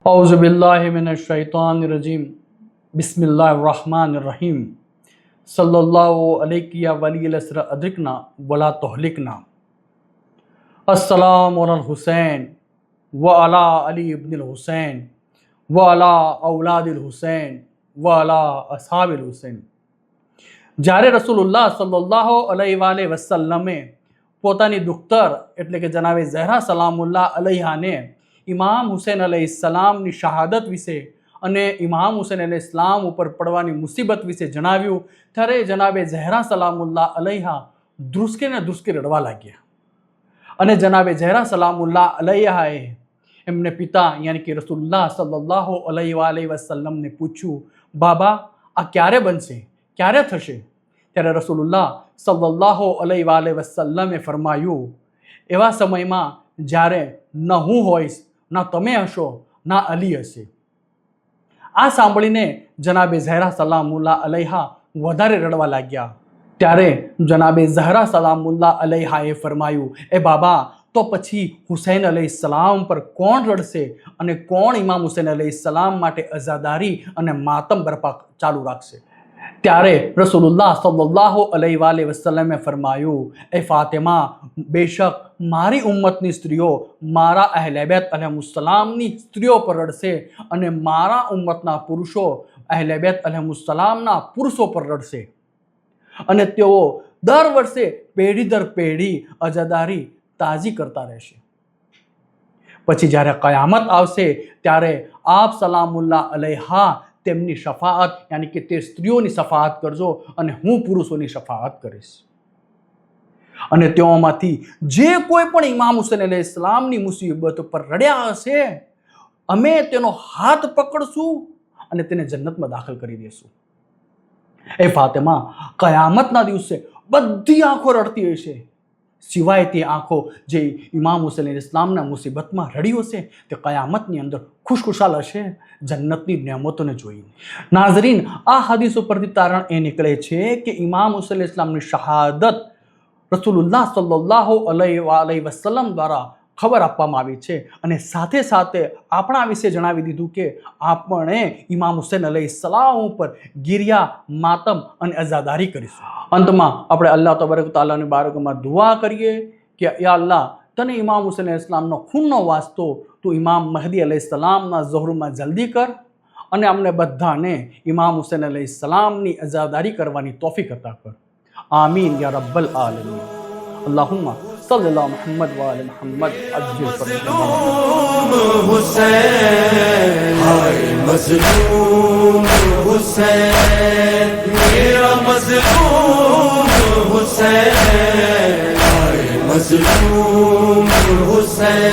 औज़ुबिल्लाहिमिनश्शैतानिर्रजीम बिस्मिल्लाहिर्रहमानिर्रहीम सल्लल्लाहु अलैहि या वलील अस्र अद्रिकना वला तुहलिकना अस्सलामु अलल हुसैन व अला अली इब्निल हुसैन व अला औलादिल हुसैन व अला अस्हाबिल हुसैन। જ્યારે રસૂલુલ્લાહ સલ્લલ્લાહુ અલૈહિ વસલ્લમે પોતાની દુખ્તર એટલે કે જનાબે ઝહરા સલામુલ્લાહ અલૈહાને ઇમામ હુસૈન અલૈહિસ્સલામની શહાદત વિશે અને ઇમામ હુસૈન અલૈહિસ્સલામ ઉપર પડવાની મુસીબત વિશે જણાવ્યું ત્યારે જનાબે ઝહરા સલામુલ્લાહ અલૈહા ધ્રુસકે રડવા લાગ્યા અને જનાબે ઝહરા સલામુલ્લાહ અલૈહાએ એમને પિતા યાની કે રસૂલુલ્લાહ સલ્લલ્લાહુ અલૈહિ વસલ્લમને પૂછ્યું, બાબા આ ક્યારે બનશે, ક્યારે થશે? ત્યારે રસૂલુલ્લાહ સલ્લલ્લાહુ અલૈહિ વસલ્લમે ફરમાયું, એવા સમયમાં જ્યારે ન હું હોઈશ, ના તમે હશો, ના અલી હશે. આ સાંભળીને જનાબે ઝહરા સલામુલ્લાહ અલૈહા વધારે રડવા લાગ્યા. ત્યારે જનાબે ઝહરા સલામુલ્લાહ અલૈહાએ ફરમાયું, એ બાબા તો પછી હુસૈન અલૈહિસ્સલામ પર કોણ રડશે અને કોણ ઇમામ હુસૈન અલૈહિસ્સલામ માટે અઝાદારી અને માતમ બરપા ચાલુ રાખશે? ત્યારે રસૂલુલ્લાહ સલ્લલ્લાહુ અલૈહિ વસલ્લમે ફરમાયું, એ ફાતિમા બેશક મારી ઉમ્મતની સ્ત્રીઓ મારા અહેલે બેત અલૈહિસ્સલામની સ્ત્રીઓ પર રડશે અને મારા ઉમ્મતના પુરુષો અહેલે બેત અલૈહિસ્સલામના પુરુષો પર રડશે અને તેઓ દર વર્ષે પેઢી દર પેઢી અજાદારી તાજી કરતા રહેશે. પછી જ્યારે કયામત આવશે ત્યારે આપ સલામુલ્લાહ અલૈહા તેમની શફાઅત યાની કે તે સ્ત્રીઓની શફાઅત કરજો અને હું પુરુષોની શફાઅત કરીશ. અને તેઓમાંથી જે કોઈ પણ ઇમામ હુસૈન અલૈહિસ્સલામની મુસીબત પર રડ્યા હશે અમે તેનો હાથ પકડશું અને તેને જન્નતમાં દાખલ કરી દઈશું. એ ફાતિમા કયામતના દિવસે બધી આંખો રડતી હશે સિવાય તે આંખો જે ઇમામ હુસૈન અલૈહિસ્સલામના મુસીબતમાં રડી હશે તે કયામતની અંદર ખુશખુશાલ હશે જન્નતની નેમતોને જોઈને. નાઝરીન, આ હદીસો પરથી તારણ એ નીકળે છે કે ઇમામ હુસૈન અલૈહિસ્સલામની શહાદત રસૂલુલ્લાહ સલ્લલ્લાહુ અલૈહિ વસલ્લમ દ્વારા ખબર આપવામાં આવી છે અને સાથે સાથે આપણા વિશે જણાવી દીધું કે આપણે ઇમામ હુસૈન અલૈહિસ્સલામ ઉપર ગિરિયા, માતમ અને અઝાદારી કરીશું. અંતમાં આપણે અલ્લાહ તબારક તાલાની બારગાહમાં દુઆ કરીએ કે યા અલ્લાહ, તને ઇમામ હુસૈન અલૈહિસ્સલામનો ખૂનનો વાસ્તો તું ઇમામ મહદી અલૈહિસ્સલામના ઝુહરમાં જલ્દી કર અને અમને બધાને ઇમામ હુસૈન અલૈહિસ્સલામની અઝાદારી કરવાની તૌફીક અતા કર. આમીન યા રબ્બલ આલમીન. અલ્લાहुम्मा सल्ली अला मुहम्मद व आले मुहम्मद अज्जिल हुसैन, हाय मज़लूम हुसैन, मेरा मज़लूम हुसैन, हाय मज़लूम हुसैन.